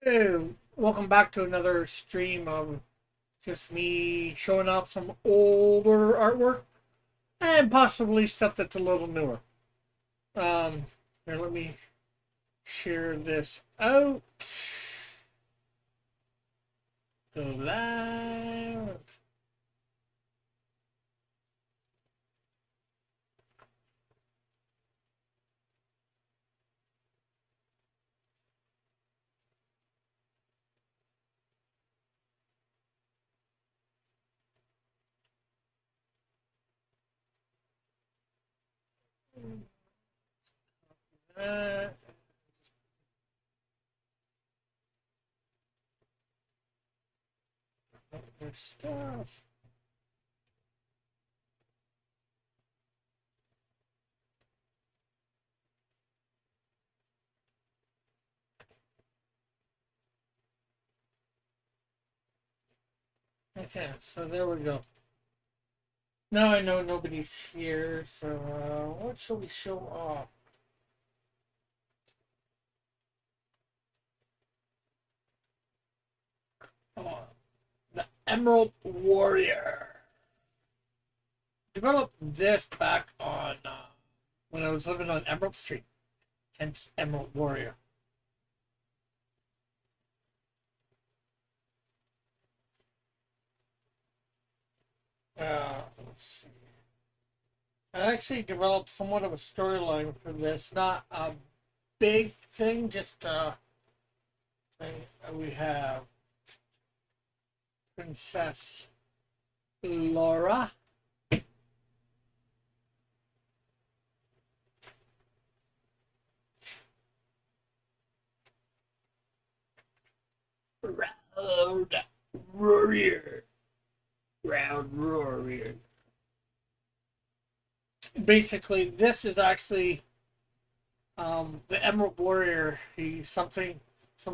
Hey, welcome back to another stream of just me showing off some older artwork and possibly stuff that's a little newer. Um, Here, let me share this out. Go live. Uh, Other stuff. Okay, so there we go. Now I know nobody's here, so what shall we show off? Oh, the Emerald Warrior. Developed this back on when I was living on Emerald Street, hence Emerald Warrior. Let's see. I actually developed somewhat of a storyline for this, not a big thing, just we have Princess Laura. Round Warrior. Round Warrior. Basically, this is actually the Emerald Warrior. Some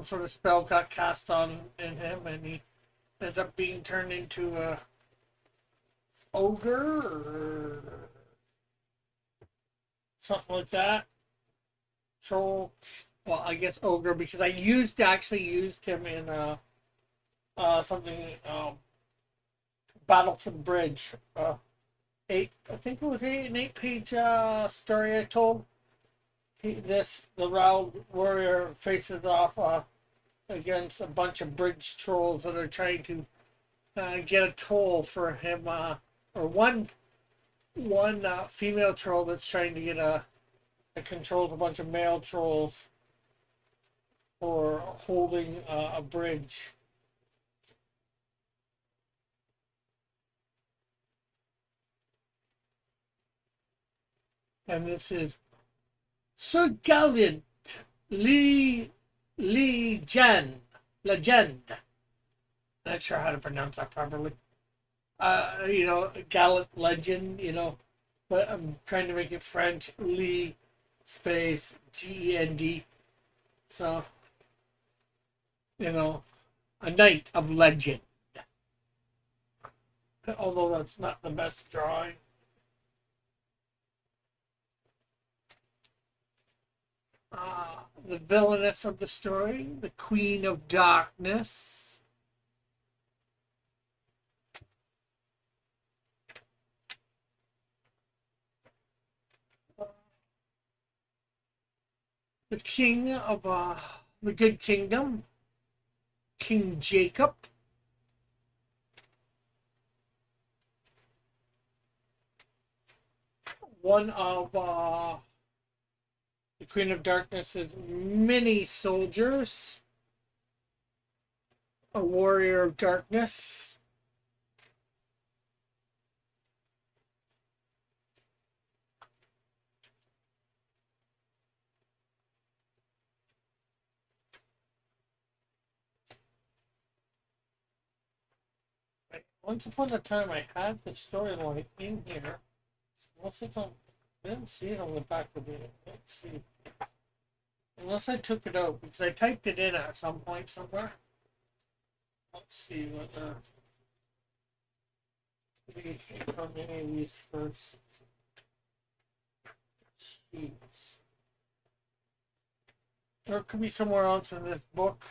sort of spell got cast on in him, and he ends up being turned into a ogre or something like that. Troll. Well, I guess ogre because I actually used him in something Battle for the Bridge. Eight. I think it was an 8-page story I told. The Round Warrior faces off against a bunch of bridge trolls that are trying to get a toll for him, or one female troll that's trying to get a control of a bunch of male trolls for holding a bridge. And this is Sir Gallant Lee Jen Legend. Not sure how to pronounce that properly. Gallant Legend. But I'm trying to make it French. Lee space Gend. So a knight of legend. Although that's not the best drawing. The villainess of the story, the Queen of Darkness. The King of the Good Kingdom, King Jacob. One of the Queen of Darkness's many soldiers, a warrior of darkness. Once upon a time, I had the storyline in here. Unless it's on, I didn't see it on the back of it. Let's see. Unless I took it out because I typed it in at some point somewhere. Let's see what. Click on any of these first. Jeez. Or it could be somewhere else in this book.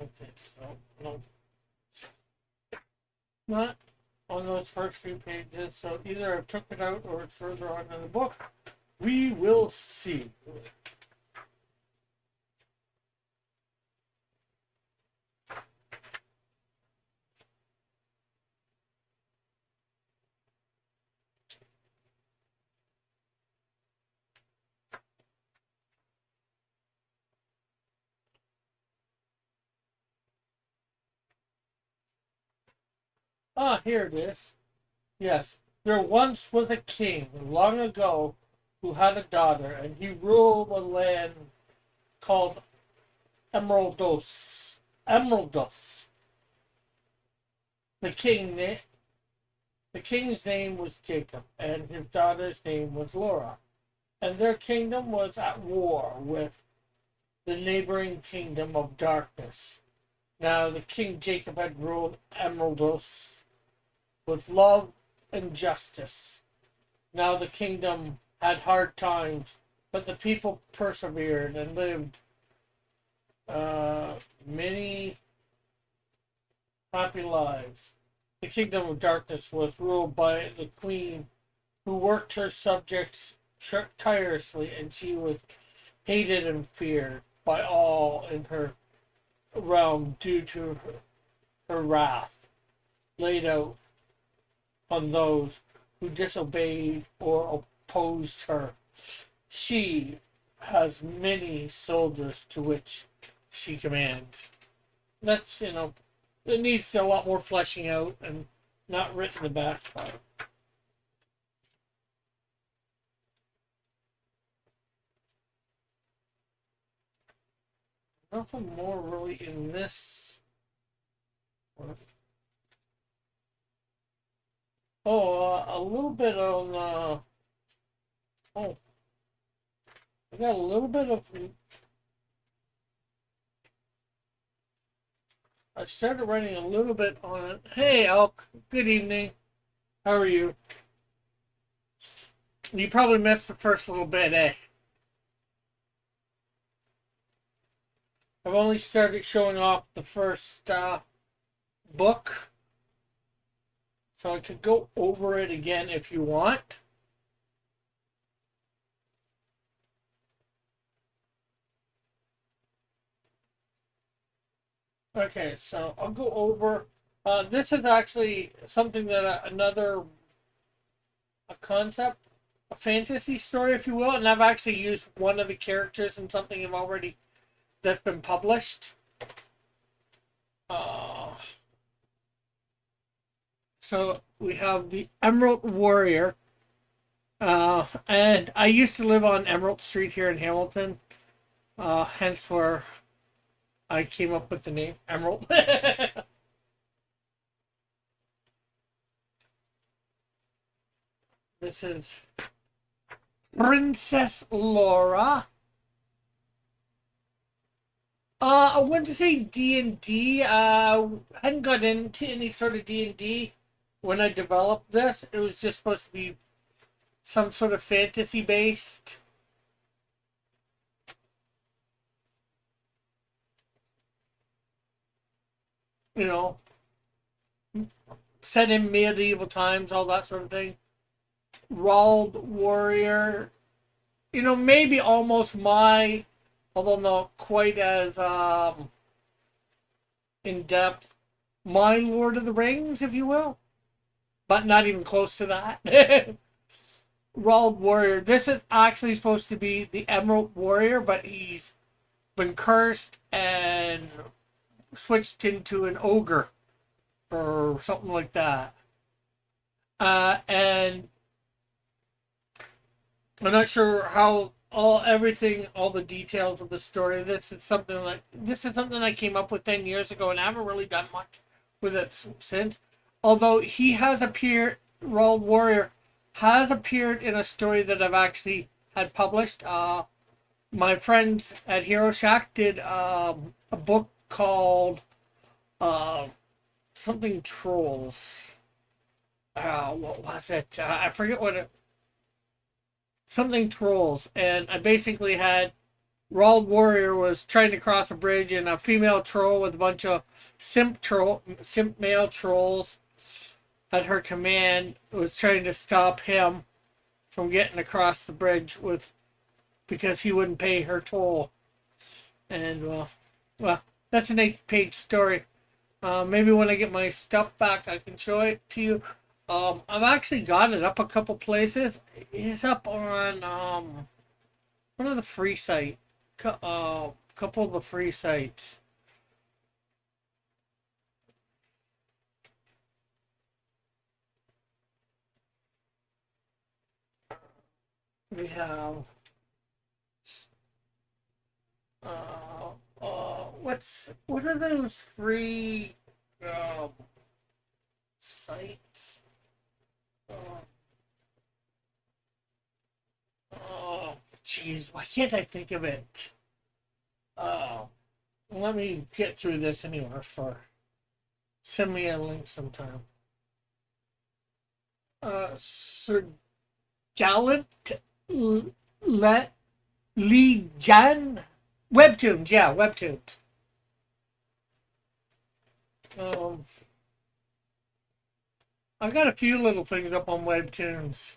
Okay, so no, not on those first few pages. So either I've took it out or it's further on in the book. We will see. Ah, here it is. Yes, there once was a king long ago who had a daughter, and he ruled a land called Emeraldos. Emeraldos. The king, the king's name was Jacob, and his daughter's name was Laura, and their kingdom was at war with the neighboring kingdom of darkness. Now the king Jacob had ruled Emeraldos with love and justice. Now the kingdom had hard times, but the people persevered and lived many happy lives. The kingdom of darkness was ruled by the queen, who worked her subjects tirelessly, and she was hated and feared by all in her realm due to her wrath laid out on those who disobeyed or opposed her. She has many soldiers to which she commands. That's, it needs a lot more fleshing out and not written the best part. Nothing more really in this. Oh, a little bit on. Oh, I got a little bit of. I started writing a little bit on it. Hey, Elk. Good evening. How are you? You probably missed the first little bit, eh? I've only started showing off the first book, so I could go over it again if you want. Okay, so I'll go over. This is actually something that a concept, a fantasy story, if you will, and I've actually used one of the characters in something I've already that's been published. So we have the Emerald Warrior, and I used to live on Emerald Street here in Hamilton, hence where I came up with the name Emerald. This is Princess Laura. I wouldn't say D&D. Hadn't got into any sort of D&D when I developed this. It was just supposed to be some sort of fantasy based. You know, set in medieval times, all that sort of thing. Rald Warrior. Maybe almost my, although not quite as in depth, my Lord of the Rings, if you will, but not even close to that. Rald Warrior. This is actually supposed to be the Emerald Warrior, but he's been cursed and switched into an ogre or something like that. And I'm not sure how all the details of the story. This is something I came up with 10 years ago, and I haven't really done much with it since. Although he has appeared, Rald Warrior has appeared in a story that I've actually had published. My friends at Hero Shack did a book called something Trolls. What was it? I forget what it. Something Trolls, and I basically had Rald Warrior was trying to cross a bridge, and a female troll with a bunch of simp male trolls at her command was trying to stop him from getting across the bridge with because he wouldn't pay her toll. And well, that's an 8-page story. Maybe when I get my stuff back, I can show it to you. I've actually got it up a couple places. It's up on one of the free site, couple of the free sites. We have what are those free sites? Uh, oh, jeez, why can't I think of it? Uh, Let me get through this anyway. Send me a link sometime. Sir Gallant Let Lee Jan Webtoons, yeah, Webtoons. Um, I've got a few little things up on Webtoons.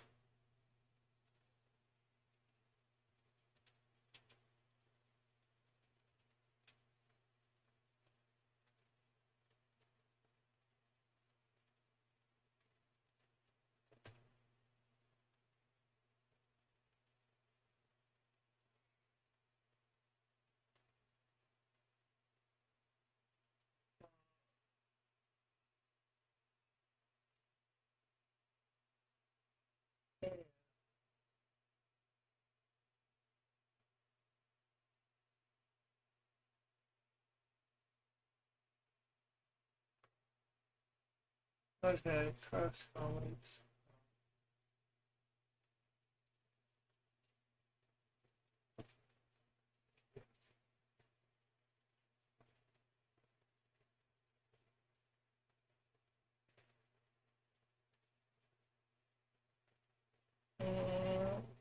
Okay, trust comments.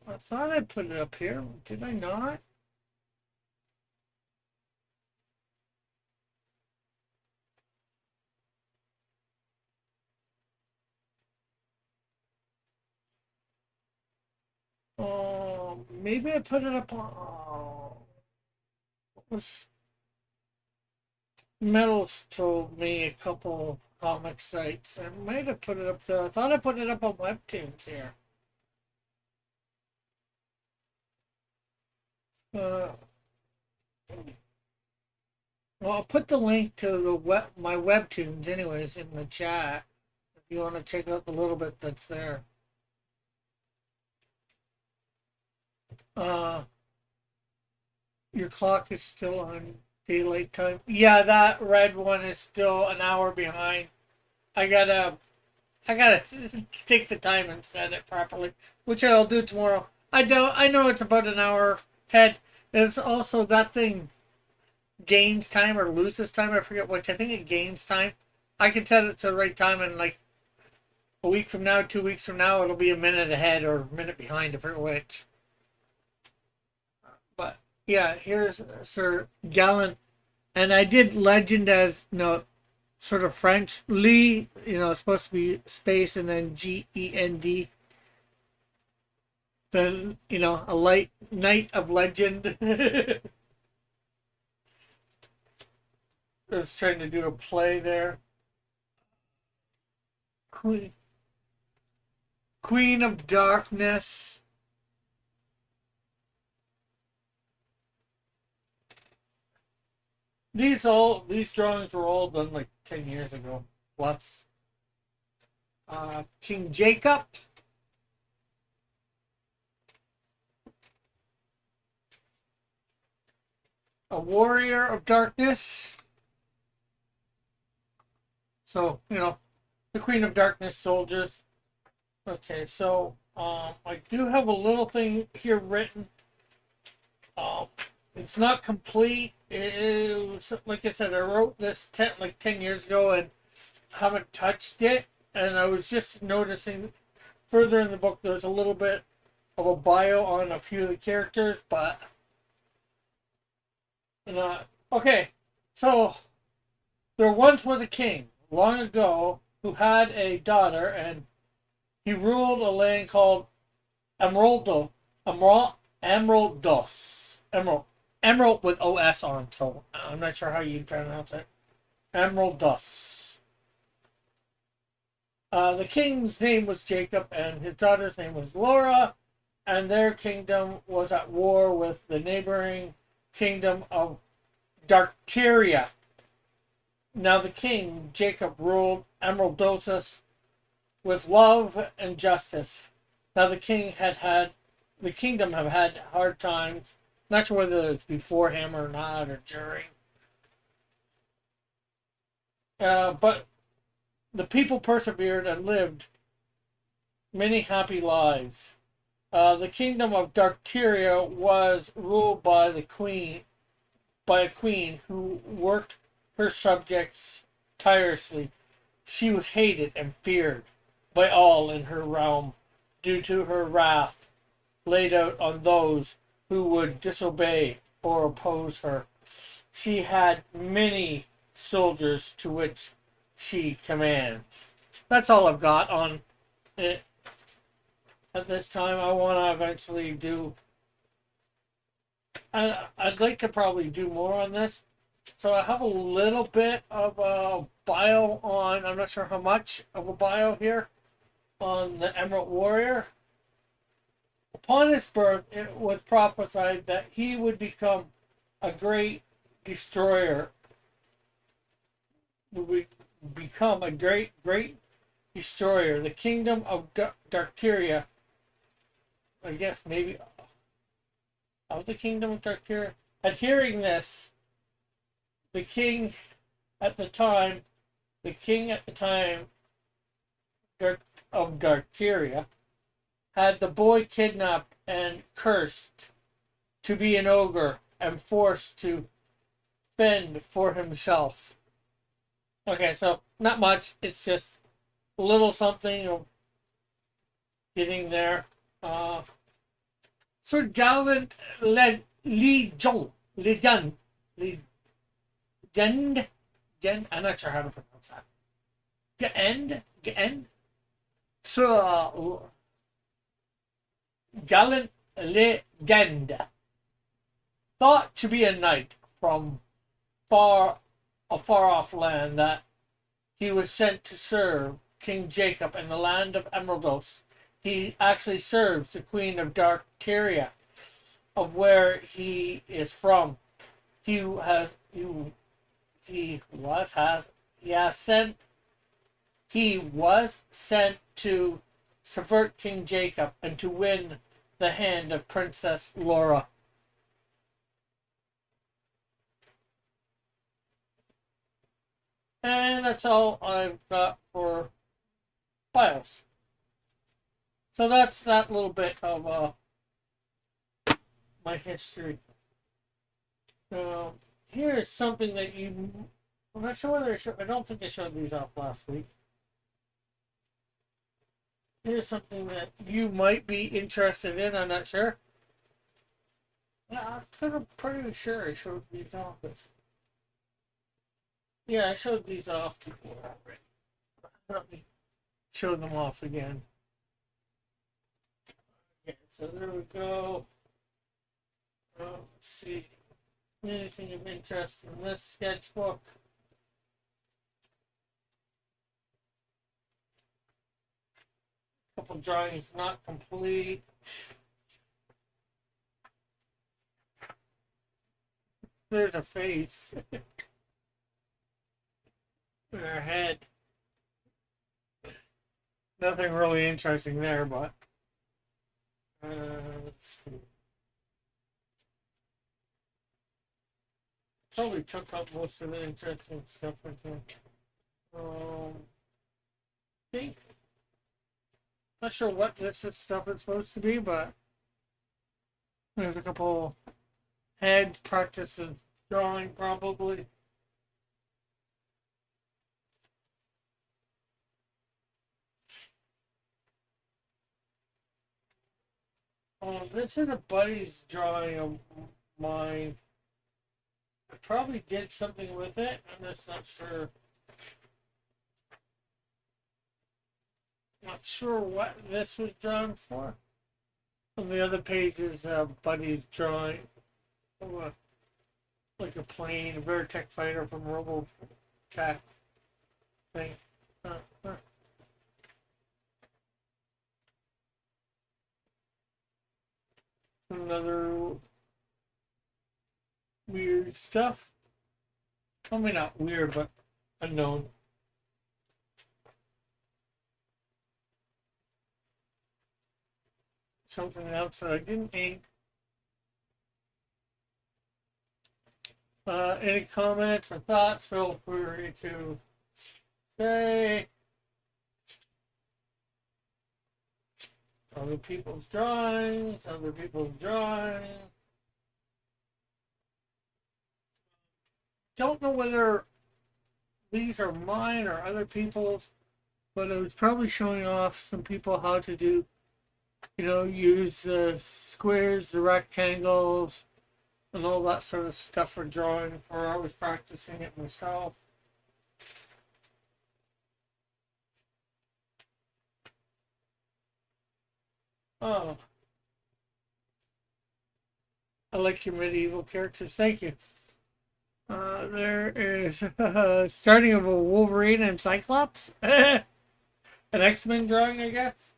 I thought I put it up here. Did I not? Maybe I put it up on. What was Metals told me a couple comic sites. I might have put it up there. I thought I put it up on Webtoons here. Uh, well, I'll put the link to my Webtoons anyways in the chat if you want to check out the little bit that's there. Uh, your clock is still on daylight time. Yeah, that red one is still an hour behind. I gotta take the time and set it properly, which I'll do tomorrow. I know it's about an hour ahead. It's also that thing gains time or loses time. I forget which. I think it gains time. I can set it to the right time, and like a week from now, 2 weeks from now, it'll be a minute ahead or a minute behind. I forget which. But yeah, here's Sir Gallant, and I did Legend as sort of French. Lee, it's supposed to be space and then GEND. Then a light knight of legend. I was trying to do a play there. Queen of Darkness. These drawings were all done like 10 years ago. Plus, King Jacob. A warrior of darkness. So, the Queen of Darkness soldiers. Okay, so I do have a little thing here written. It's not complete. It was, like I said, I wrote this 10 years ago and haven't touched it. And I was just noticing further in the book there's a little bit of a bio on a few of the characters, but And, okay, so there once was a king long ago who had a daughter, and he ruled a land called Emeraldo, Emeraldos, Emerald with OS on. So I'm not sure how you pronounce it. Emeraldos. The king's name was Jacob, and his daughter's name was Laura, and their kingdom was at war with the neighboring kingdom of Darkteria. Now the king, Jacob, ruled Emeraldosis with love and justice. Now the kingdom have had hard times. Not sure whether it's before him or not or during. But the people persevered and lived many happy lives. The kingdom of Darkteria was ruled by a queen who worked her subjects tirelessly. She was hated and feared by all in her realm due to her wrath laid out on those who would disobey or oppose her. She had many soldiers to which she commands. That's all I've got on it at this time. I want to eventually do. I'd like to probably do more on this. So I have a little bit of a bio on. I'm not sure how much of a bio here on the Emerald Warrior. Upon his birth, it was prophesied that he would become a great destroyer. Would become a great destroyer. The kingdom of Darkteria. I guess maybe of the kingdom of Darkteria. At hearing this, the king at the time, the king at the time of Darkteria, had the boy kidnapped and cursed to be an ogre and forced to fend for himself. Okay, so not much. It's just a little something of getting there. Sir Galvin Legend, I'm not sure how to pronounce that. Gend, Sir Gallant Legend, thought to be a knight from a far off land that he was sent to serve King Jacob in the land of Emeraldos. He actually serves the Queen of Darkteria, of where he is from. He has he was sent to subvert King Jacob and to win the hand of Princess Laura. And that's all I've got for bios. So that's that little bit of my history. Here is something that I'm not sure whether I don't think I showed these off last week. Here's something that you might be interested in. I'm not sure. Yeah, I'm pretty sure I showed these off. Yeah, I showed these off before already. Let me show them off again. Okay, so there we go. Let's see. Anything of interest in this sketchbook? Couple drawings not complete. There's a face. Her head. Nothing really interesting there, but let's see. Probably took up most of the interesting stuff I think. Think. Not sure what this is stuff it's supposed to be, but there's a couple head practices drawing probably. This is a buddy's drawing of mine. I probably did something with it. I'm just not sure. Not sure what this was drawn for. On the other page is Buddy's drawing of like a plane, a Veritech fighter from Robotech thing. Uh, uh, Another weird stuff. I mean, not weird, but unknown. Something else that I didn't ink. Any comments or thoughts, feel free to say. Other people's drawings, other people's drawings. Don't know whether these are mine or other people's, but it was probably showing off some people how to do, use the squares, the rectangles, and all that sort of stuff for drawing, or I was practicing it myself. Oh, I like your medieval characters. Thank you. There is starting of a Wolverine and Cyclops. An X-Men drawing, I guess.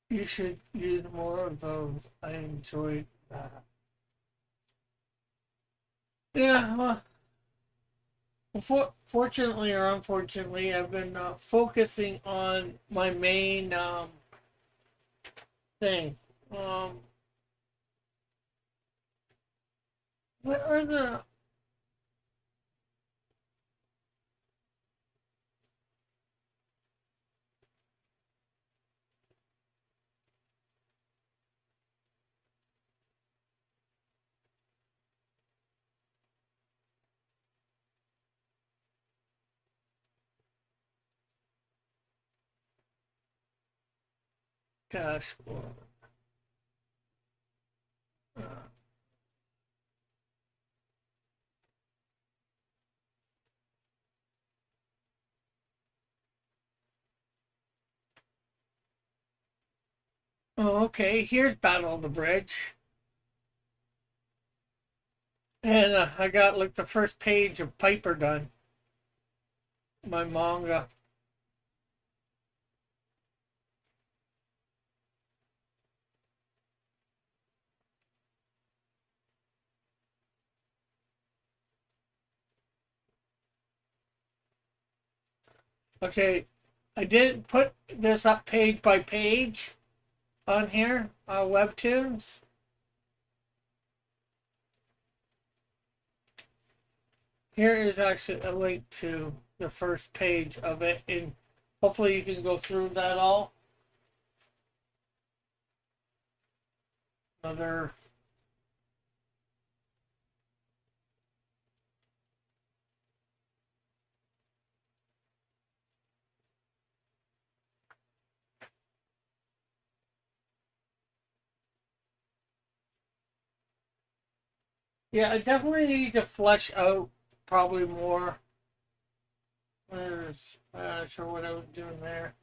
You should use more of those. I enjoyed that. Yeah, well, fortunately or unfortunately, I've been focusing on my main thing. Um, what are the gosh? Uh, oh, okay. Here's Battle of the Bridge, and I got like the first page of Piper done. My manga. Okay, I did put this up page by page on here, Webtoons. Here is actually a link to the first page of it, and hopefully you can go through that all. Another. Yeah, I definitely need to flesh out probably more. There's, not sure what I was doing there.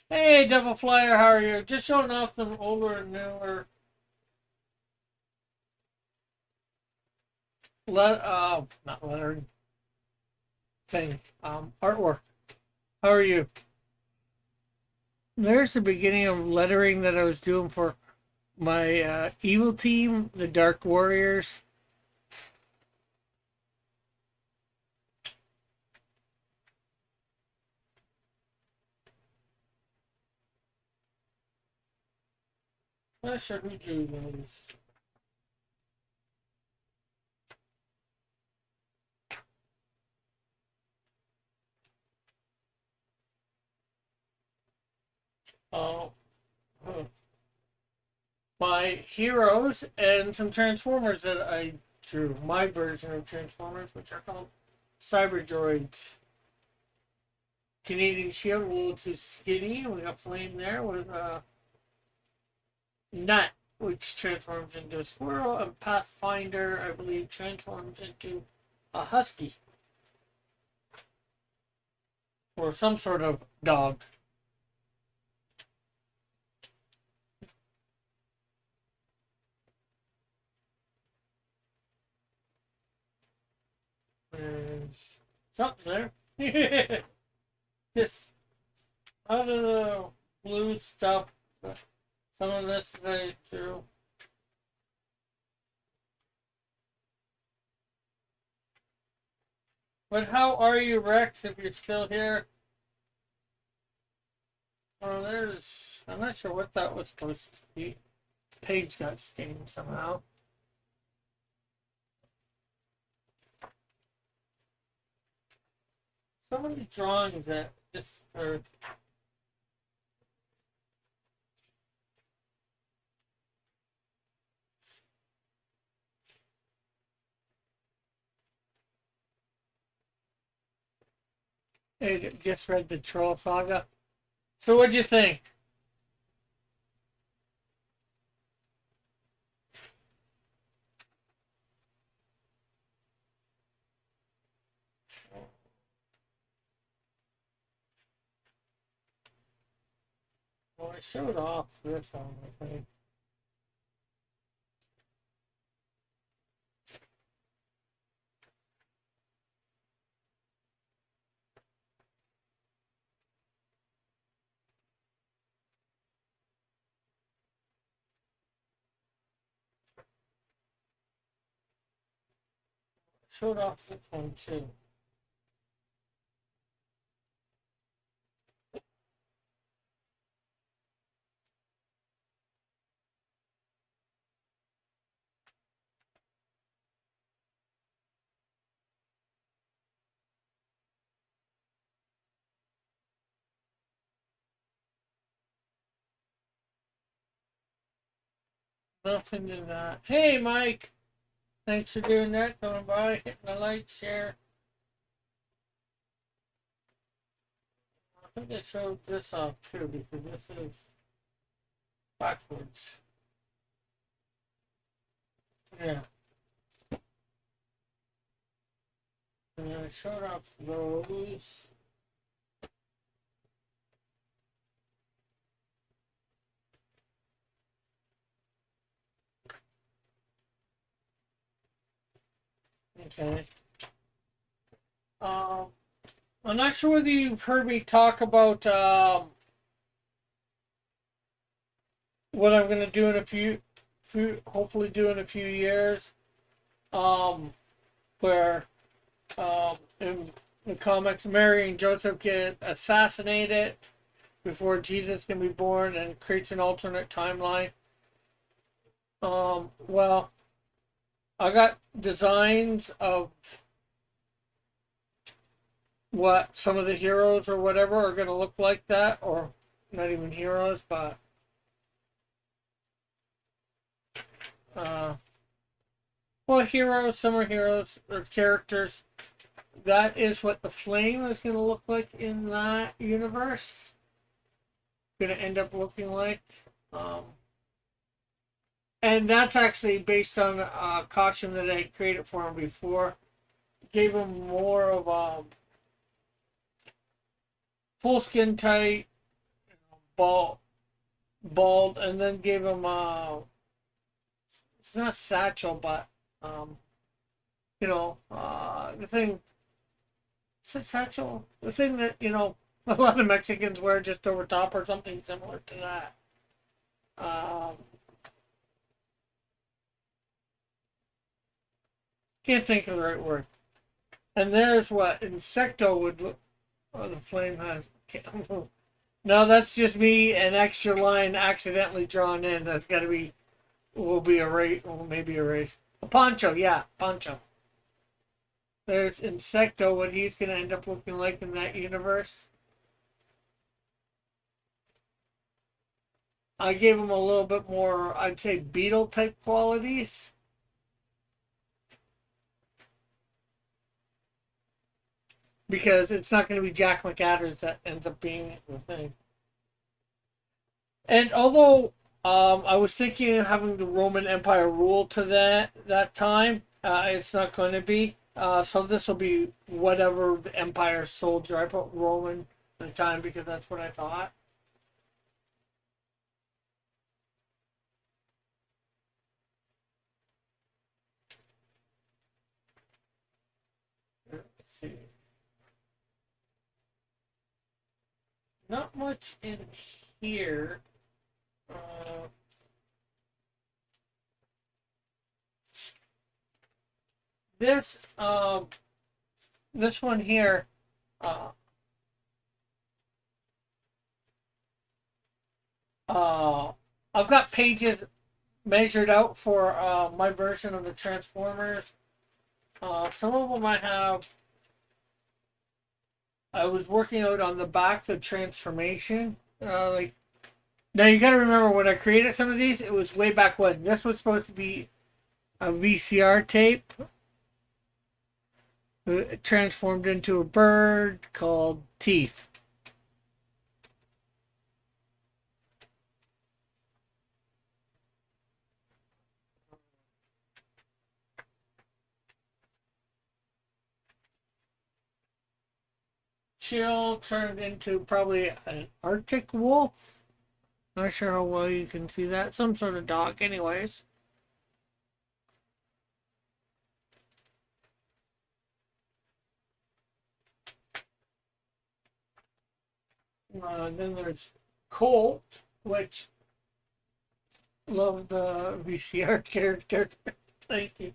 Hey, Devil Flyer, how are you? Just showing off some older and newer not lettering thing, artwork. How are you? There's the beginning of lettering that I was doing for my evil team, the Dark Warriors. Not sure who drew those. Oh, huh. my heroes and some Transformers that I drew. My version of Transformers, which are called Cyber Droids. Canadian Shield, a little too skinny. We got Flame there with Nut, which transforms into a squirrel, and Pathfinder, I believe, transforms into a husky or some sort of dog. There's something there. Just out of the blue stuff. Some of this today too. But how are you, Rex, if you're still here? Oh, there's... I'm not sure what that was supposed to be. Page got stained somehow. Some of the drawings that just are... I just read the Troll Saga. So what'd you think? Well, I showed off this one, I think. Showed off this one too. Nothing in that. Hey, Mike! Thanks for doing that. Coming by, hitting the like, share. I think I showed this off too because this is backwards. Yeah. And I showed off those. Okay. I'm not sure whether you've heard me talk about what I'm going to do in a hopefully do in a few years. Where in the comics, Mary and Joseph get assassinated before Jesus can be born and creates an alternate timeline. Well, I got designs of what some of the heroes or whatever are going to look like that, or not even heroes, but well, heroes, some are heroes or characters. That is what the Flame is going to look like in that universe. Going to end up looking like. And that's actually based on a costume that I created for him before. Gave him more of a full skin tight, bald, and then gave him a, it's not satchel, but the thing, is it satchel? The thing that, a lot of Mexicans wear just over top or something similar to that. Can't think of the right word. And there's what Insecto would look. Oh, the Flame has. No, that's just me. An extra line accidentally drawn in. That's got to be. Will be erased. Well, maybe erased. A Poncho, yeah, Poncho. There's Insecto. What he's gonna end up looking like in that universe. I gave him a little bit more, I'd say, beetle type qualities. Because it's not going to be Jack McAdams that ends up being the thing. And although I was thinking of having the Roman Empire rule to that time, it's not going to be. So this will be whatever the Empire soldier. I put Roman at the time because that's what I thought. Let's see. Not much in here. Uh, this this one here. Uh, uh, I've got pages measured out for my version of the Transformers. Some of them I have. I was working out on the back the transformation. Like now, you got to remember when I created some of these, it was way back when. This was supposed to be a VCR tape. It transformed into a bird called Teeth. Chill turned into probably an Arctic wolf. Not sure how well you can see that. Some sort of dog, anyways. Then there's Colt, which love the VCR character. Thank you.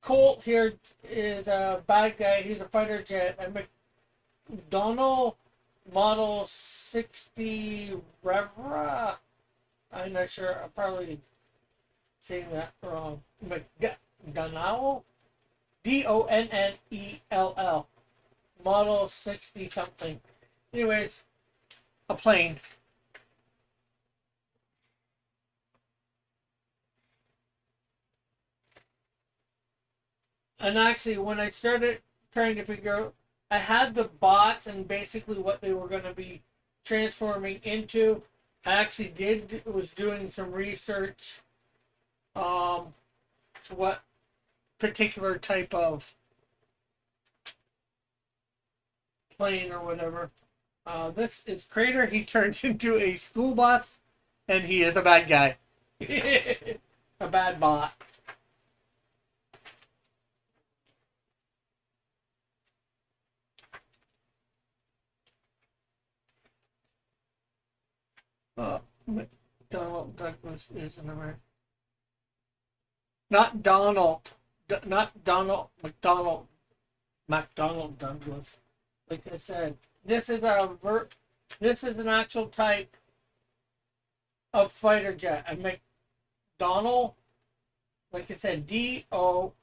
Colt here is a bad guy. He's a fighter jet. A McDonnell Model 60 Revra. I'm not sure. I'm probably saying that wrong. McDonnell? Donnell. Model 60 something. Anyways, a plane. And actually, when I started trying to figure out, I had the bots and basically what they were going to be transforming into. I actually was doing some research to what particular type of plane or whatever. This is Crater. He turns into a school bus, and he is a bad guy. A bad bot. Donald Douglas is an American. Not Donald. Not Donald McDonald. McDonald Douglas. Like I said, this is This is an actual type of fighter jet. A McDonnell. Like I said, Donnell.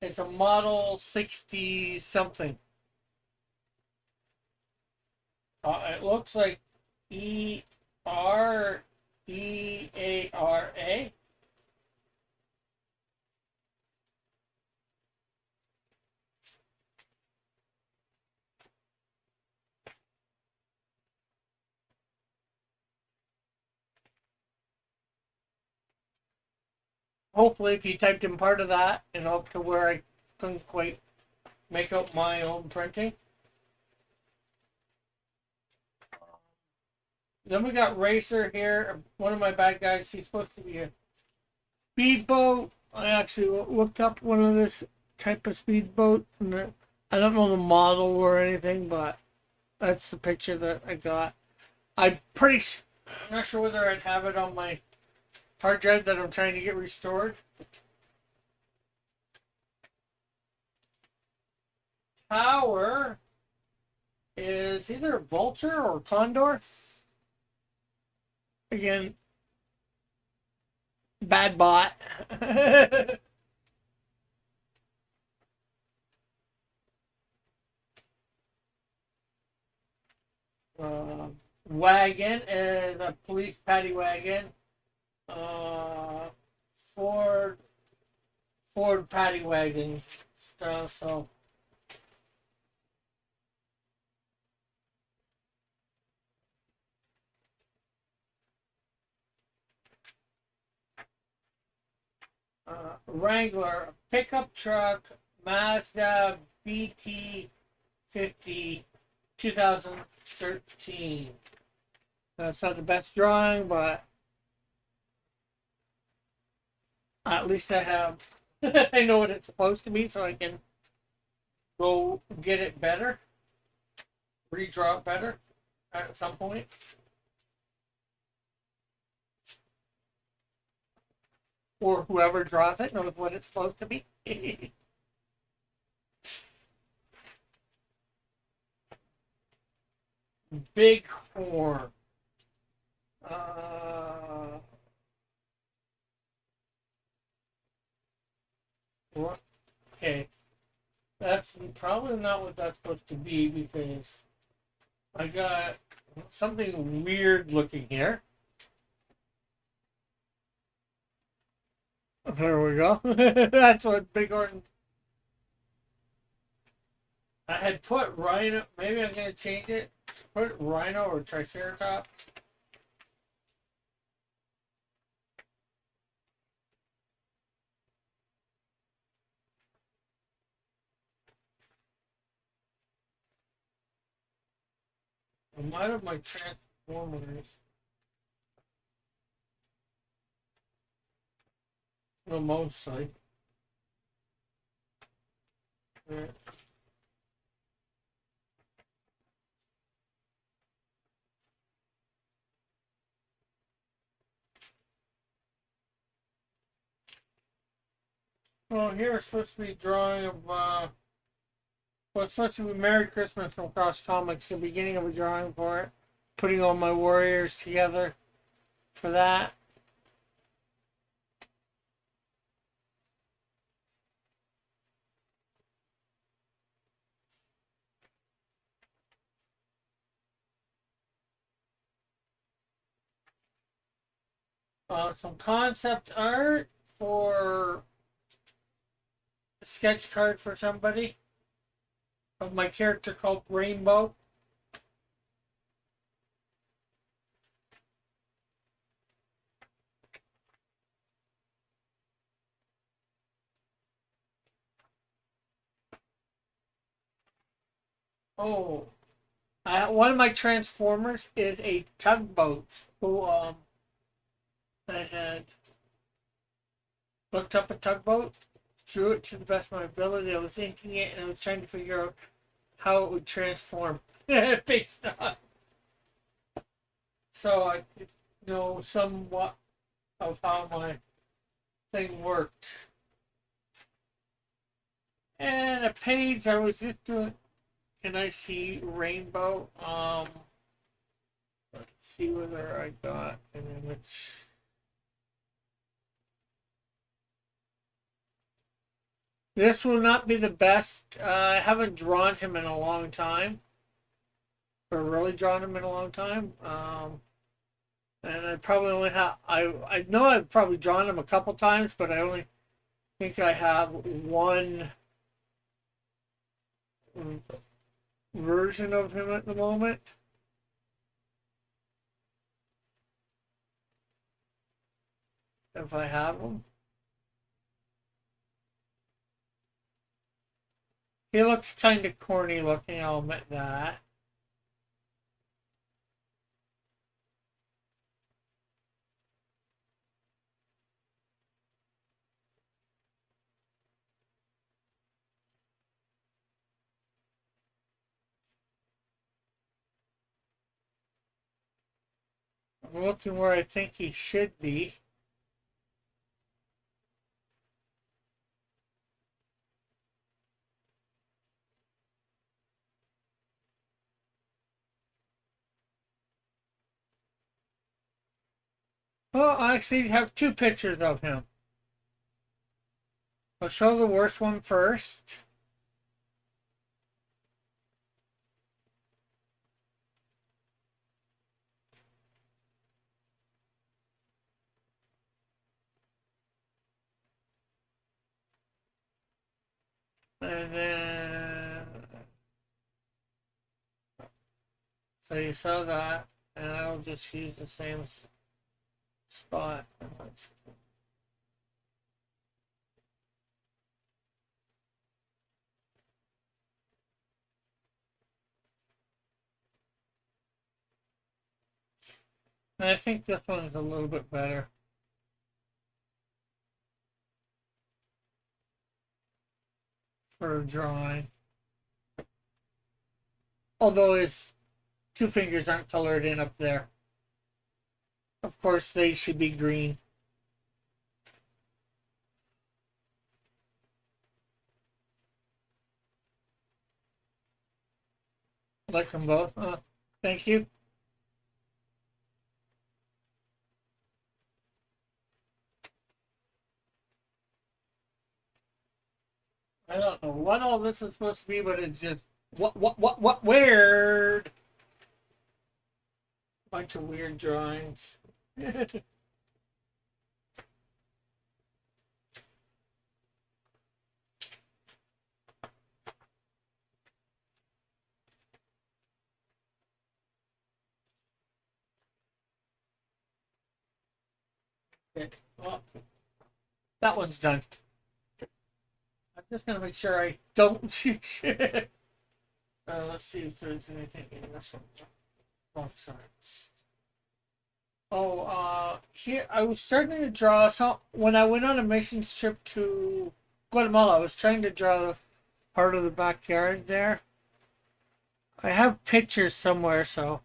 It's a Model 60 something. It looks like EREARA. Hopefully, if you typed in part of that and up to where I couldn't quite make out my own printing. Then we got Racer here, one of my bad guys. He's supposed to be a speedboat. I actually looked up one of this type of speedboat. And I don't know the model or anything, but that's the picture that I got. I'm not sure whether I'd have it on my hard drive that I'm trying to get restored. Tower is either Vulture or Condor. Again, bad bot. wagon is a police paddy wagon. Uh, Ford paddy wagon stuff. So Wrangler pickup truck, Mazda BT 50, 2013. That's not the best drawing, but at least I have I know what it's supposed to be, so I can go get it better, redraw it better at some point. Or whoever draws it knows what it's supposed to be. Big horn. Uh, okay, that's probably not what that's supposed to be because I got something weird looking here. There we go. That's what Bighorn. I had put rhino. Maybe I'm gonna change it. Put rhino or triceratops. A lot of my transformers. Well, mostly. Yeah. Well, here it's supposed to be drawing of. Well, it's supposed to be Merry Christmas from Cross Comics. The beginning of a drawing for it. Putting all my warriors together for that. Some concept art for a sketch card for somebody of my character called Rainbow. Oh, one of my transformers is a tugboat. Who I had looked up a tugboat, drew it to the best of my ability. I was inking it, and I was trying to figure out how it would transform based on. So I could know somewhat of how my thing worked. And a page I was just doing. Can I see Rainbow? Let's see whether I got an image. This will not be the best. I haven't drawn him in a long time, or really drawn him in a long time. And I probably only have. I know I've probably drawn him a couple times, but I only think I have one version of him at the moment. If I have him. He looks kind of corny looking, I'll admit that. I'm looking where I think he should be. Well, I actually have two pictures of him. I'll show the worst one first. And then, so you saw that, and I'll just use the same spot. And I think this one's a little bit better for drawing. Although his two fingers aren't colored in up there. Of course, they should be green. Like them both. Thank you. I don't know what all this is supposed to be, but it's just what weird. Bunch of weird drawings. Okay. Well, that one's done. I'm just gonna make sure I don't see shit. Let's see if there's anything in this one. Oh, sorry. Oh, here I was starting to draw. So when I went on a mission trip to Guatemala, I was trying to draw part of the backyard there. I have pictures somewhere, so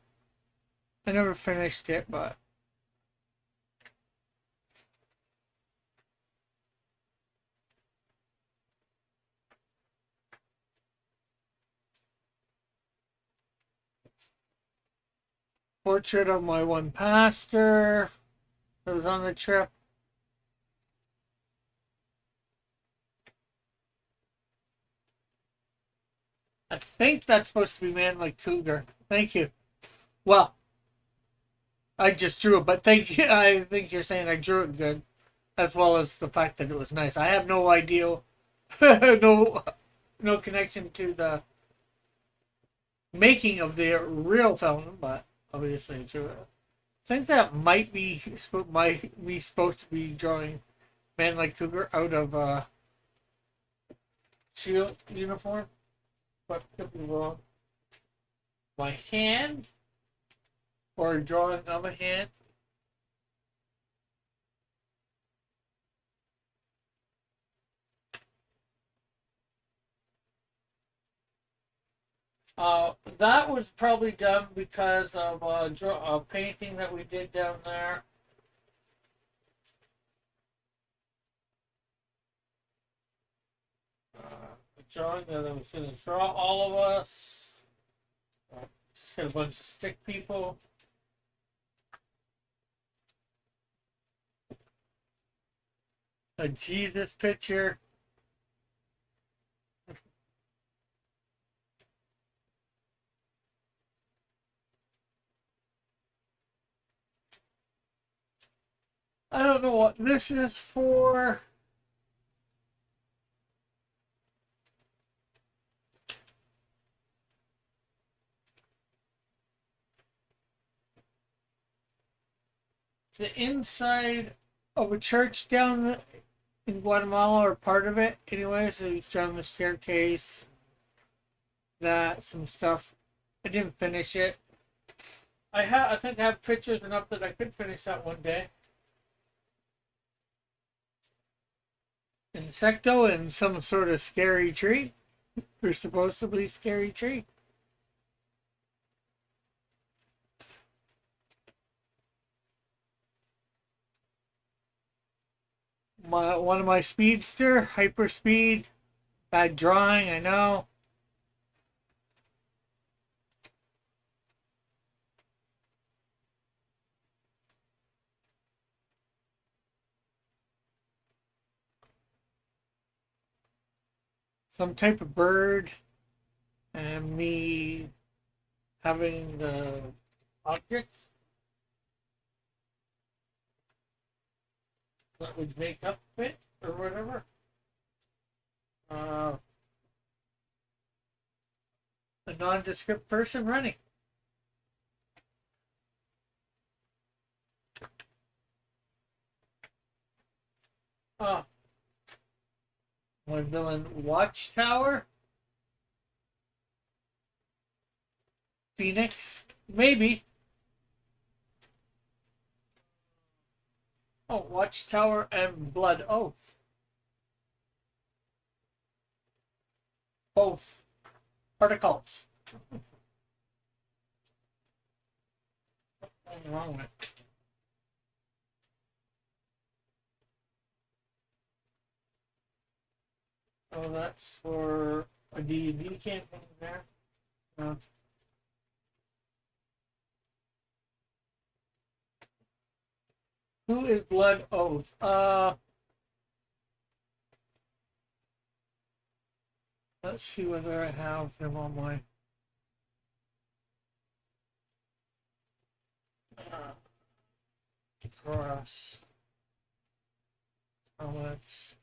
I never finished it, but portrait of my one pastor that was on the trip. I think that's supposed to be Man Like Cougar. Thank you. Well, I just drew it, but thank you. I think you're saying I drew it good, as well as the fact that it was nice. I have no idea, no connection to the making of the real film, but obviously true. I think that might be supposed to be drawing Man Like Cougar out of Shield uniform, but could be wrong. My hand or a drawing of a hand. That was probably done because of a painting that we did down there. A drawing that I was going to draw all of us. Just got a bunch of stick people. A Jesus picture. I don't know what this is for. The inside of a church down in Guatemala, or part of it anyway. So he's down the staircase. That some stuff. I didn't finish it. I think I have pictures enough that I could finish that one day. Insecto and some sort of scary tree. Or supposedly scary tree. One of my speedster, hyper speed. Bad drawing, I know. Some type of bird, and me having the objects that would make up it or whatever. nondescript person running. Oh, my villain Watchtower? Phoenix? Maybe. Oh, Watchtower and Blood Oath. Both. Particles. What's wrong with it? Oh, that's for a D&D campaign there. Uh, who is Blood Oath? Let's see whether I have him on my cross. Alex.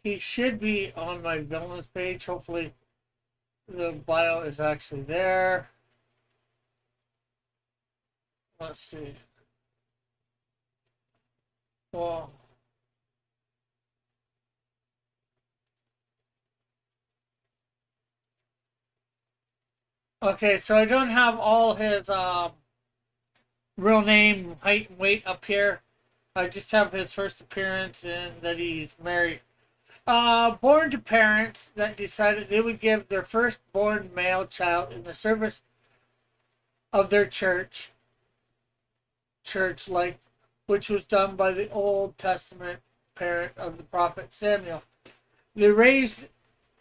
He should be on my villains page. Hopefully, the bio is actually there. Let's see. Well, okay, so I don't have all his real name, height, and weight up here. I just have his first appearance and that he's married. Born to parents that decided they would give their firstborn male child in the service of their church like which was done by the Old Testament parent of the prophet Samuel. They raised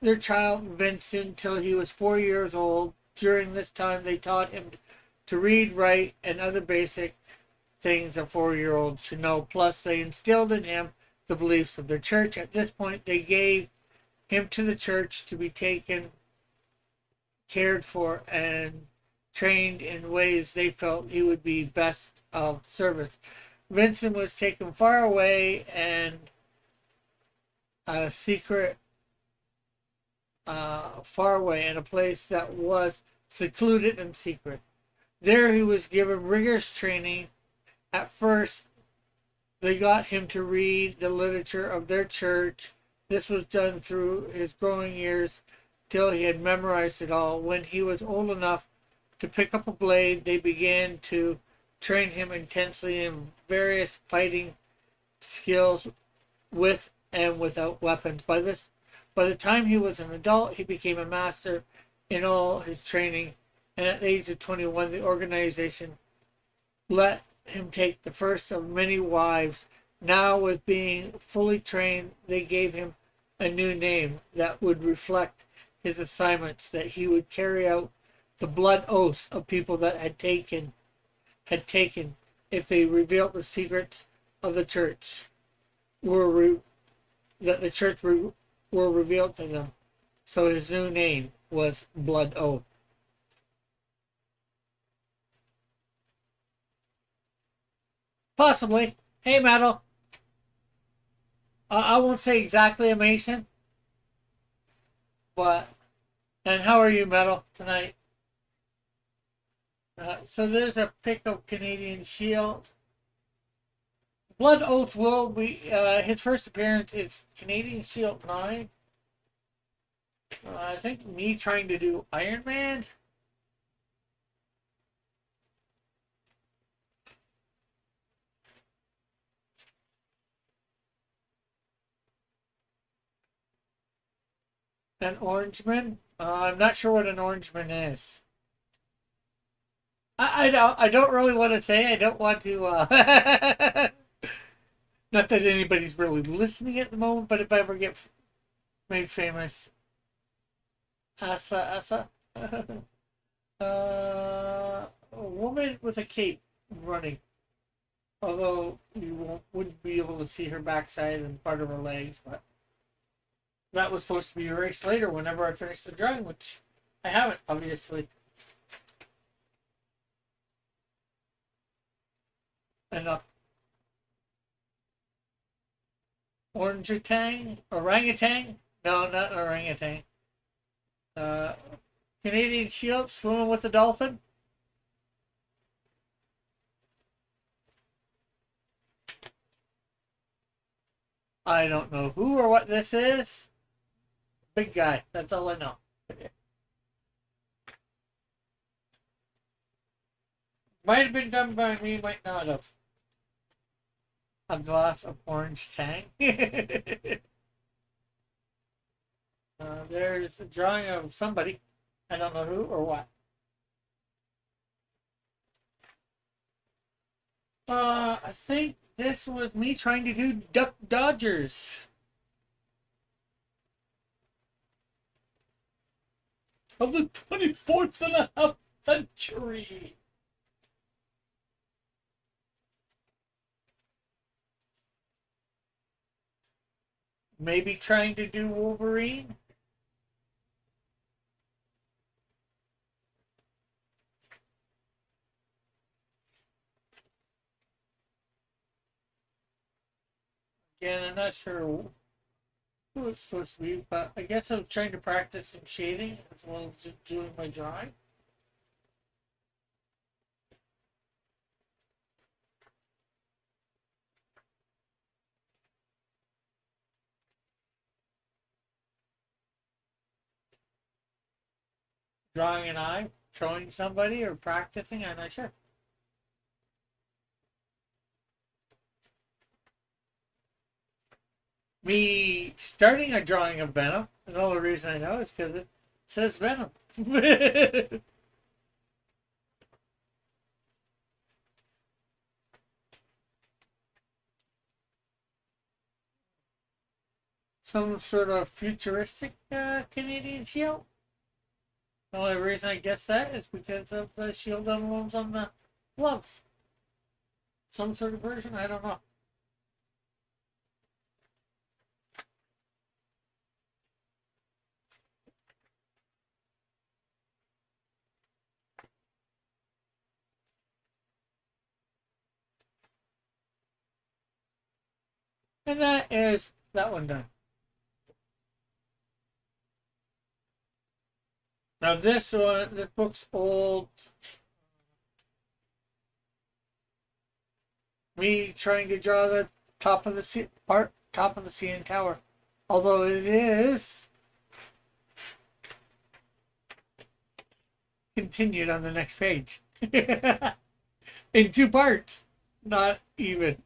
their child Vincent till he was 4 years old. During this time, they taught him to read, write, and other basic things a 4-year-old should know. Plus, they instilled in him the beliefs of their church. At this point, they gave him to the church to be taken, cared for, and trained in ways they felt he would be best of service. Vincent was taken far away and a secret, far away in a place that was secluded and secret. There he was given rigorous training. At first, they got him to read the literature of their church. This was done through his growing years till he had memorized it all. When he was old enough to pick up a blade, they began to train him intensely in various fighting skills with and without weapons. By the time he was an adult, he became a master in all his training, and at the age of 21, the organization let him take the first of many wives. Now, with being fully trained, they gave him a new name that would reflect his assignments, that he would carry out the blood oaths of people that had taken if they revealed the secrets of the church that the church were revealed to them. So his new name was Blood Oath. Possibly. Hey, Metal. I won't say exactly a Mason, but. And how are you, Metal, tonight? So there's a pick of Canadian Shield. Blood Oath will be his first appearance. It's Canadian Shield 9. I think me trying to do Iron Man. An Orangeman. I'm not sure what an Orangeman is. I don't really want to say. I don't want to. Not that anybody's really listening at the moment, but if I ever get made famous, Asa. A woman with a cape running. Although you wouldn't be able to see her backside and part of her legs, but that was supposed to be erased later whenever I finish the drawing, which I haven't, obviously. And orangutan? No, not orangutan. Canadian Shield swimming with a dolphin. I don't know who or what this is. Big guy. That's all I know. Might have been done by me, might not have. A glass of orange tang. There's a drawing of somebody. I don't know who or what. I think this was me trying to do Duck Dodgers. Of the 24th and a half century. Maybe trying to do Wolverine. Again, I'm not sure who it's supposed to be, but I guess I was trying to practice some shading as well as just doing my drawing. Drawing an eye, showing somebody, or practicing, I'm not sure. Me starting a drawing of Venom, the only reason I know is because it says Venom. Some sort of futuristic Canadian shield. The only reason I guess that is because of the shield emblems on the gloves. Some sort of version, I don't know. And that is that one done. Now this book's old. Me trying to draw the top of the CN Tower, although it is continued on the next page in two parts, not even.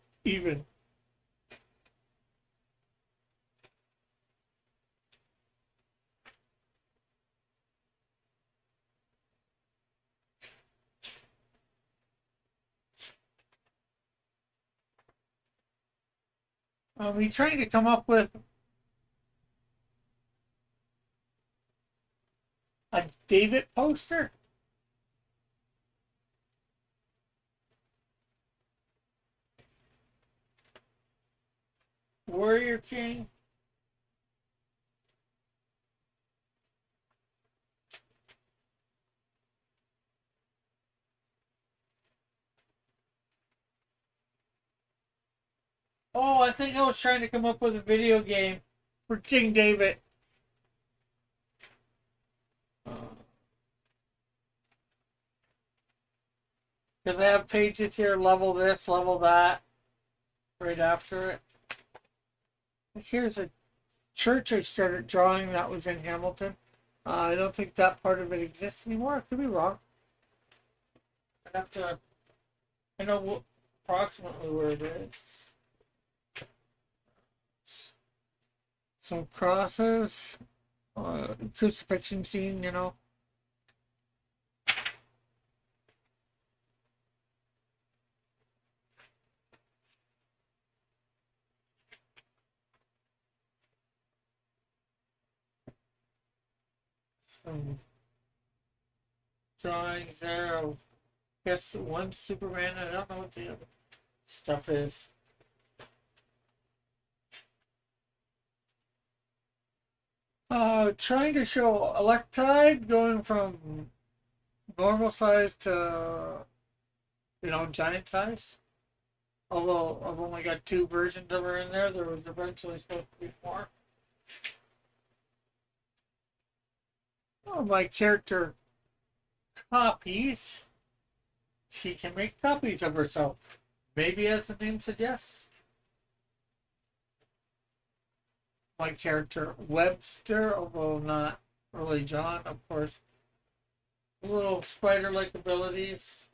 We trying to come up with a David poster. Warrior King. Oh, I think I was trying to come up with a video game for King David. Because I have pages here, level this, level that, right after it. Here's a church I started drawing that was in Hamilton. I don't think that part of it exists anymore. I could be wrong. I'd have to. I know approximately where it is. Some crosses, crucifixion scene, you know. Some drawings there of, I guess, one Superman. I don't know what the other stuff is. Trying to show Electide going from normal size to, giant size. Although I've only got two versions of her in there, there was eventually supposed to be more. my character copies. She can make copies of herself. Maybe as the name suggests. My character Webster, although not really John, of course. Little spider-like abilities.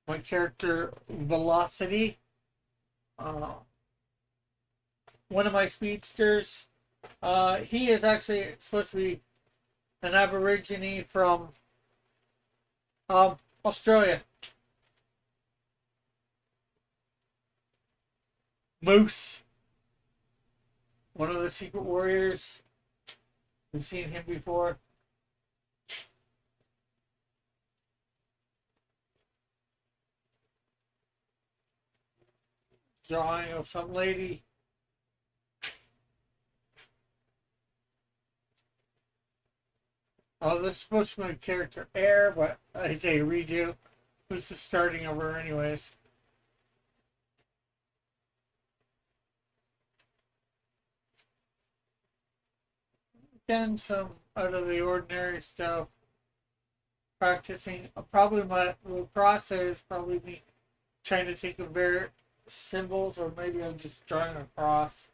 My character Velocity. One of my speedsters. He is actually supposed to be an Aborigine from Australia. Moose. One of the Secret Warriors. We've seen him before. Drawing of some lady. Oh, this is supposed to be a character Air, but I say redo. Who's the starting of her anyways? Again, some out of the ordinary stuff. Practicing. Probably my process probably me trying to think of their symbols, or maybe I'm just drawing a cross.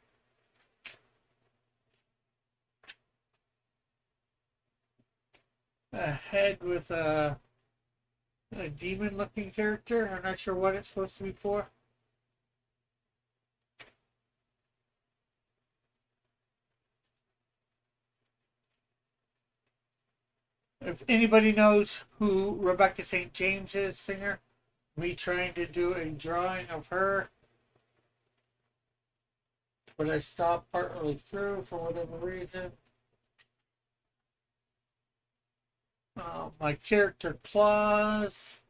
A head with a demon looking character. I'm not sure what it's supposed to be for. If anybody knows who Rebecca St. James is, singer, me trying to do a drawing of her, but I stopped partly through for whatever reason. My character Claus.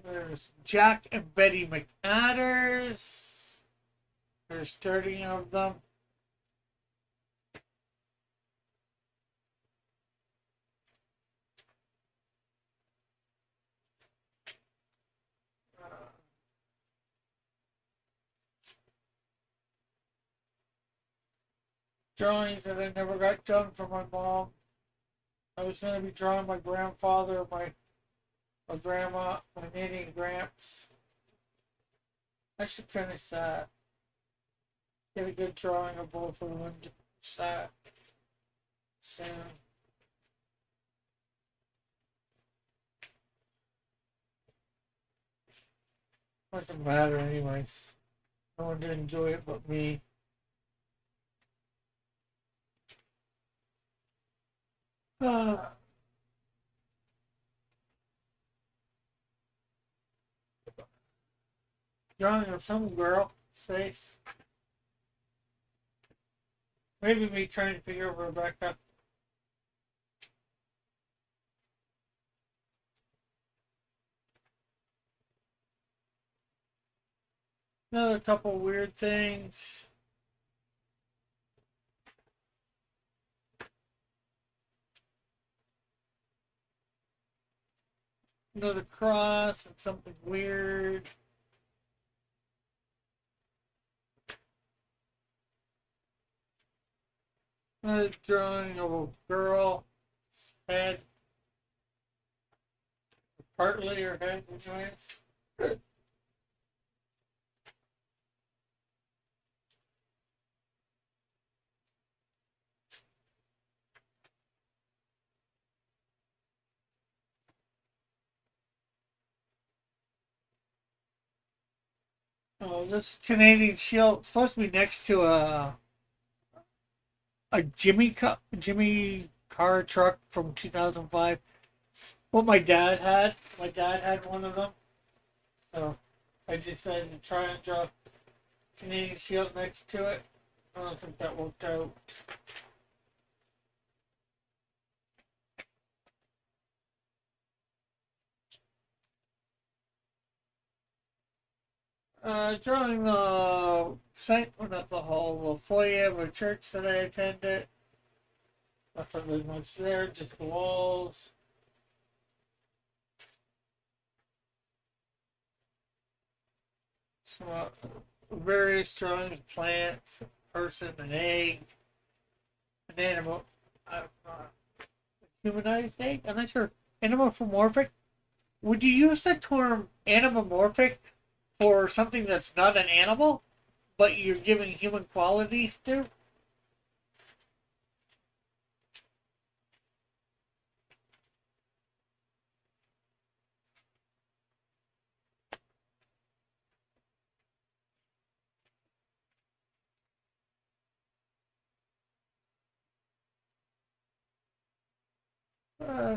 There's Jack and Betty McAdders. There's 30 of them. Drawings that I never got done for my mom. I was going to be drawing my grandfather, my grandma, my nanny and gramps. I should finish that. Get a good drawing of both of them and that soon. Doesn't matter anyways. No one did enjoy it but me. Drawing of some girl face. Maybe me trying to figure out Rebecca. Another couple weird things. Another cross and something weird. Another drawing of a girl's head. Partly her head, anyways. Oh, this Canadian Shield supposed to be next to a Jimmy car truck from 2005. What my dad had. My dad had one of them. So I decided to try and draw Canadian Shield next to it. I don't think that worked out. Drawing the site, well, not the hall, the foyer of a church that I attended. Not that there's much there, just the walls. Some various drawings, plants, a person, an egg, an animal, humanized egg. I'm not sure. Anamorphic. Would you use the term anamorphic for something that's not an animal, but you're giving human qualities to?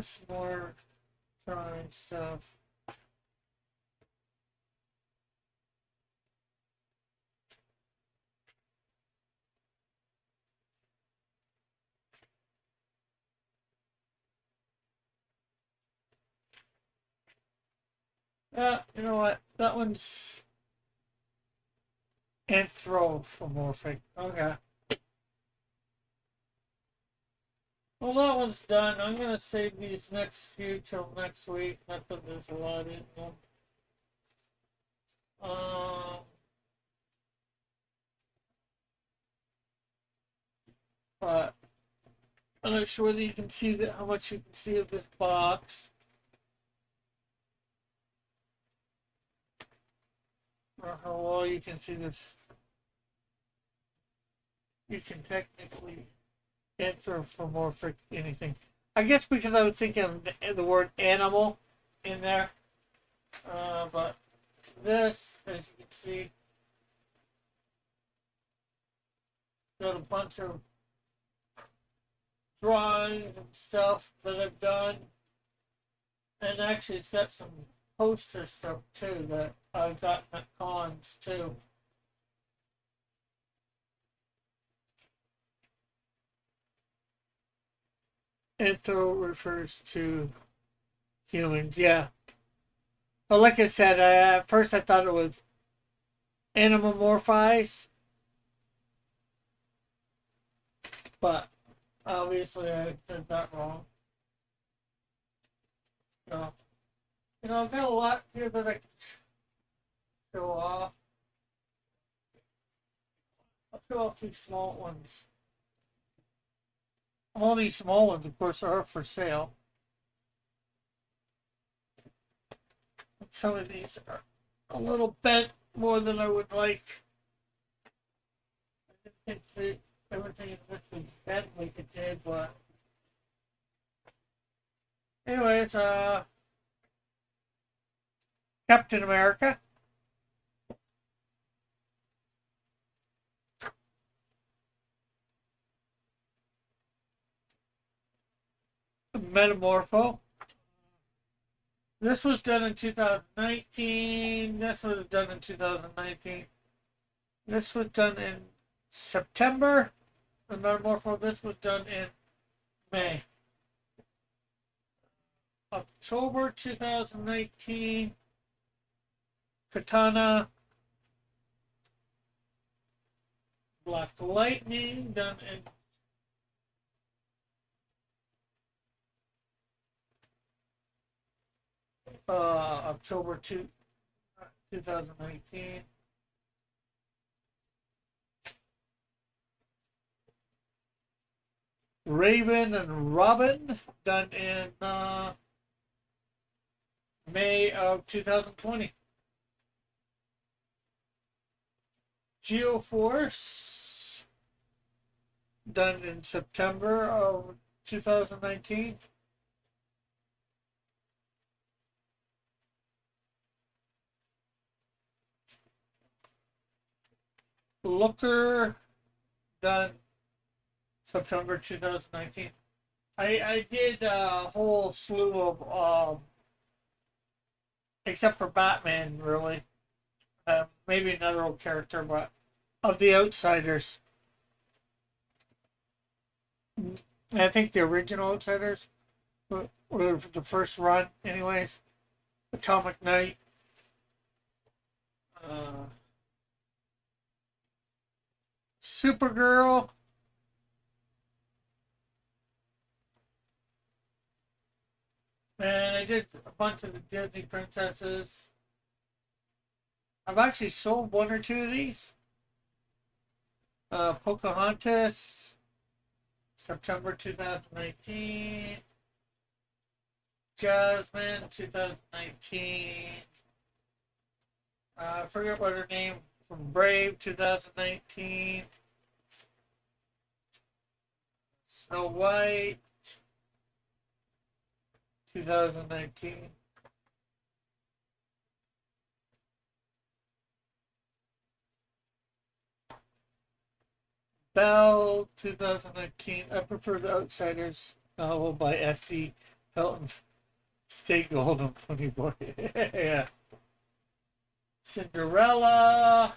Some more drawing stuff. You know what? That one's anthropomorphic. Okay. Well, that one's done. I'm gonna save these next few till next week. Not that there's a lot in them. Um, but I'm not sure whether you can see how much you can see of this box, or how well you can see this. You can technically anthropomorphic anything. I guess because I was thinking of the word animal in there. But this, as you can see, got a bunch of drawings and stuff that I've done. And actually, it's got some poster stuff too that I've gotten at cons too. Anthro refers to humans, yeah. But like I said, at first I thought it was animomorphize, but obviously I did that wrong. So, I've got a lot here that I can show off. I'll show off these small ones. All these small ones, of course, are for sale. Some of these are a little bent more than I would like. I didn't think everything in this was bent like it did, but anyways, Captain America. Metamorpho. This was done in 2019. This was done in 2019. This was done in September. The Metamorpho. This was done in May. October 2019. Katana. Black Lightning done in October 2019. Raven and Robin done in May of 2020. Geoforce done in September of 2019. Looker done September 2019. I did a whole slew of except for Batman, really. Maybe another old character, but of the Outsiders. I think the original Outsiders were the first run, anyways. Atomic Knight. Supergirl. And I did a bunch of the Disney princesses. I've actually sold one or two of these. Pocahontas, September 2019. Jasmine, 2019. I forget what her name from Brave, 2019. Snow White, 2019. Belle, 2019. I prefer The Outsiders novel by S.C. Hilton. Stay Golden, 24. Yeah. Cinderella.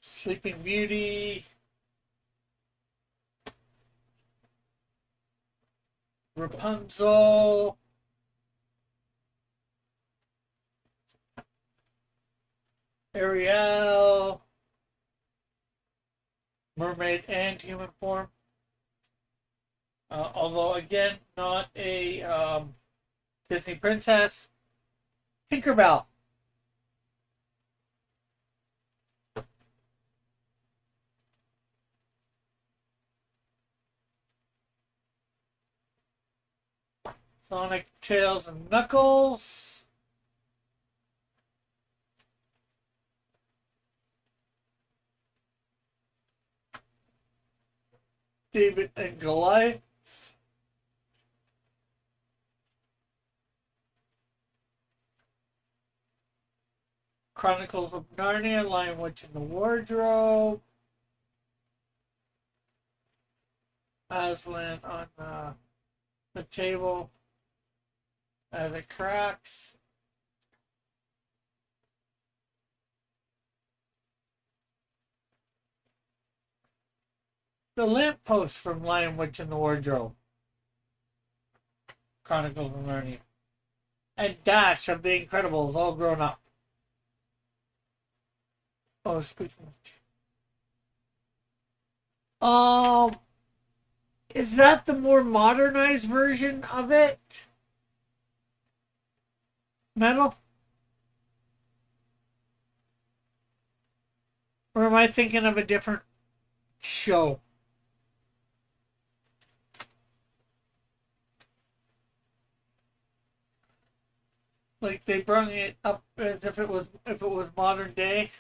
Sleeping Beauty. Rapunzel. Ariel. Mermaid and Human Form. Although, again, not a Disney princess. Tinkerbell. Sonic, Tails, and Knuckles. David and Goliath. Chronicles of Narnia, Lion, Witch, and the Wardrobe. Aslan on the table as it cracks. The lamppost from Lion, Witch, and the Wardrobe. Chronicles of Narnia. And Dash of the Incredibles, all grown up. Oh, speaking of... is that the more modernized version of it? Metal? Or am I thinking of a different show? Like they brought it up as if it was modern day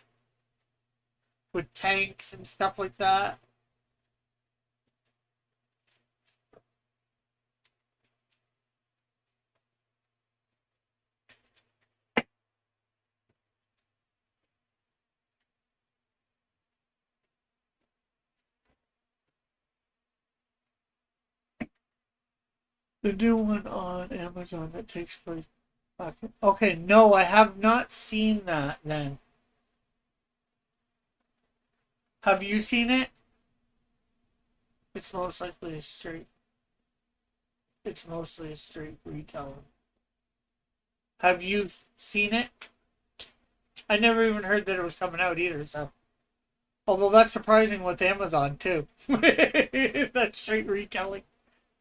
with tanks and stuff like that. The new one on Amazon that takes place back. Okay, no, I have not seen that then. Have you seen it? It's most likely a straight. It's mostly a straight retelling. Have you seen it? I never even heard that it was coming out either, so. Although that's surprising with Amazon too. That straight retelling.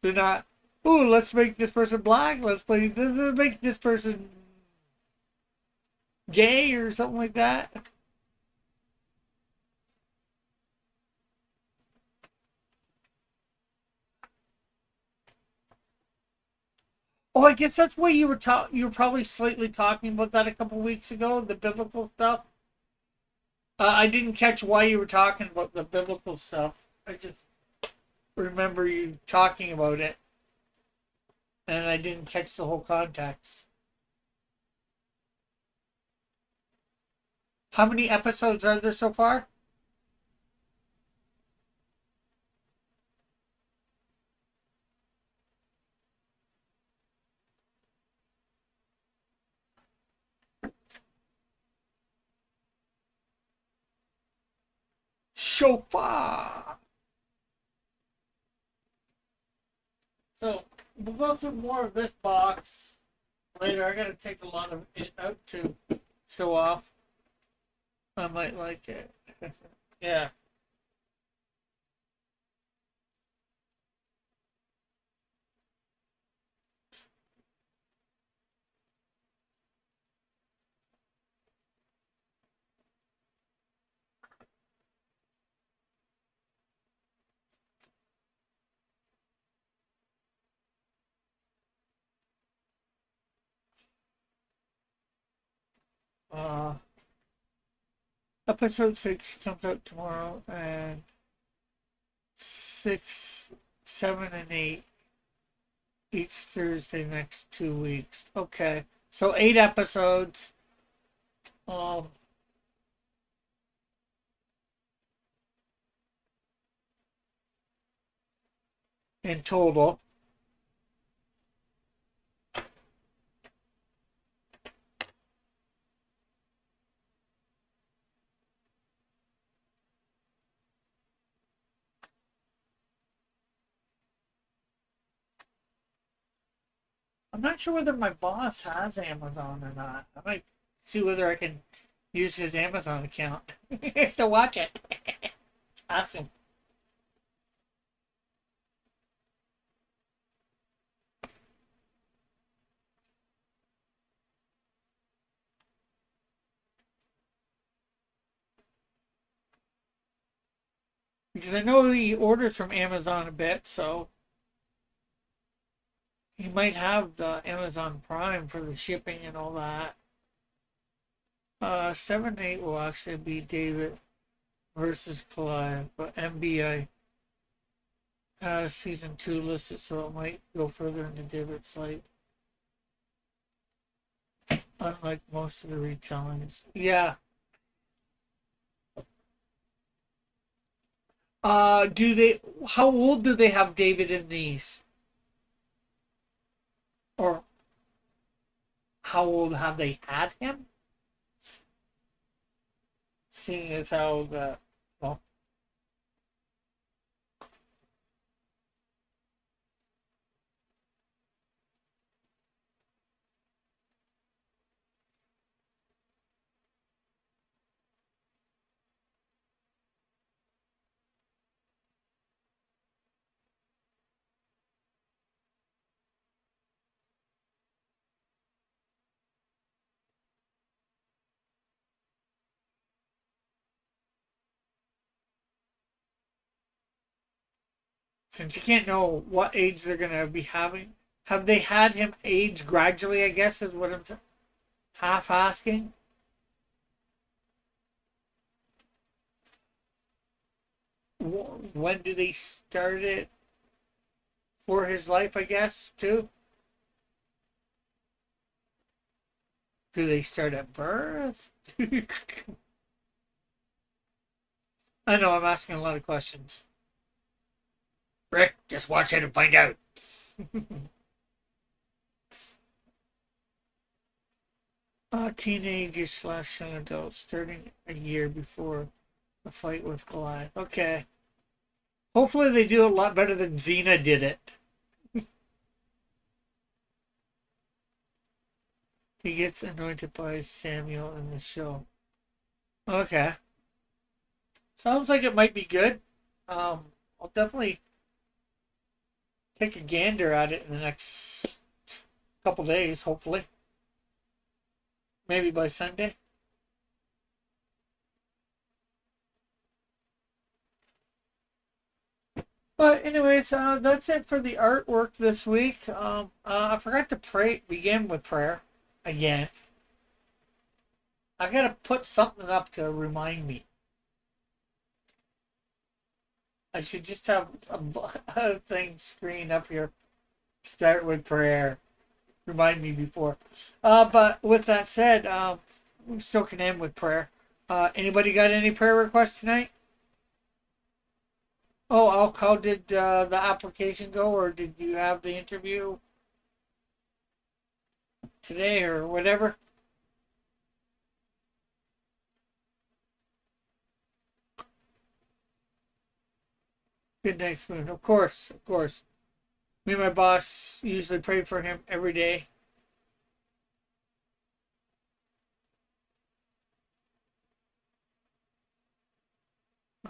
They're not, ooh, let's make this person black, let's make this person gay or something like that. Oh, I guess that's why you were probably slightly talking about that a couple weeks ago, the biblical stuff. I didn't catch why you were talking about the biblical stuff. I just remember you talking about it, and I didn't catch the whole context. How many episodes are there so far? Shofar. So we'll go through more of this box later. I gotta take a lot of it out to show off. I might like it. Yeah. Uh, episode 6 comes out tomorrow, and 6, 7, and 8 each Thursday next 2 weeks. Okay. So 8 episodes. Um, in total. I'm not sure whether my boss has Amazon or not. I might see whether I can use his Amazon account to watch it. Ask him. Because I know he orders from Amazon a bit, so he might have the Amazon Prime for the shipping and all that. 7 8 will actually be David versus Goliath, but MBI has season 2 listed, so it might go further into David's life. Unlike most of the retellings. Yeah. Do they? How old do they have David in these? Or how old have they had him? Seeing as how the well, since you can't know what age they're gonna be having, have they had him age gradually? I guess is what I'm half asking. When do they start it for his life? I guess too. Do they start at birth? I know I'm asking a lot of questions. Rick, just watch it and find out. Teenagers slash young adults starting a year before the fight with Goliath. Okay. Hopefully they do a lot better than Xena did it. He gets anointed by Samuel in the show. Okay. Sounds like it might be good. I'll definitely take a gander at it in the next couple days, hopefully. Maybe by Sunday. But anyways, that's it for the artwork this week. I forgot to begin with prayer again. I gotta put something up to remind me. I should just have a thing screen up here. Start with prayer. Remind me before. But with that said, we still can end with prayer. Anybody got any prayer requests tonight? Oh, how did the application go, or did you have the interview today, or whatever? Good night, Spoon. Of course, of course. Me and my boss usually pray for him every day.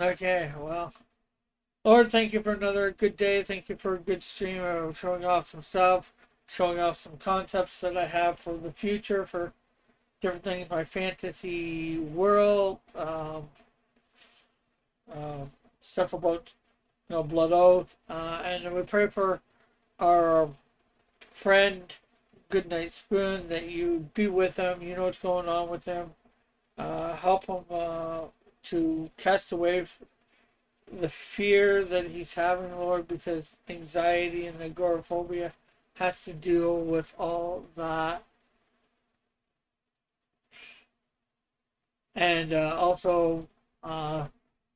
Okay, well, Lord, thank you for another good day. Thank you for a good stream of showing off some stuff, showing off some concepts that I have for the future, for different things, my fantasy world, uh, stuff about Blood Oath, and we pray for our friend Goodnight Spoon that you be with him. You know what's going on with him. Help him to cast away the fear that he's having, Lord, because anxiety and agoraphobia has to deal with all that. And also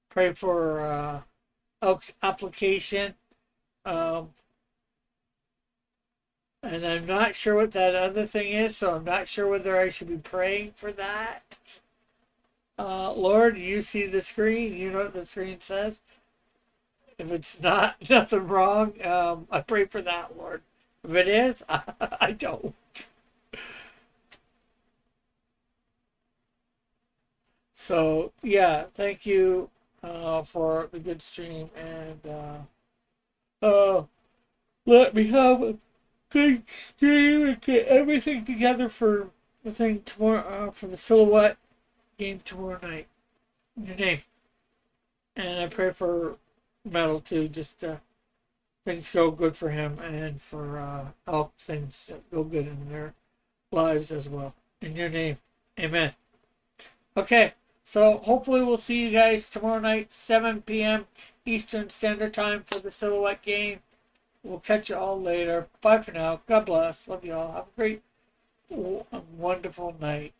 pray for Elk's application. Um, and I'm not sure what that other thing is, so I'm not sure whether I should be praying for that. Lord, you see the screen. You know what the screen says. If it's not nothing wrong, I pray for that, Lord. If it is, I don't. So yeah, thank you for the good stream, and let me have a good stream and get everything together for the thing tomorrow, for the Silhouette game tomorrow night. In your name, and I pray for Metal too. Just things go good for him, and for Elk, things go good in their lives as well. In your name, Amen. Okay, so hopefully we'll see you guys tomorrow night, 7 p.m. Eastern Standard Time for the Silhouette game. We'll catch you all later. Bye for now. God bless. Love you all. Have a great, wonderful night.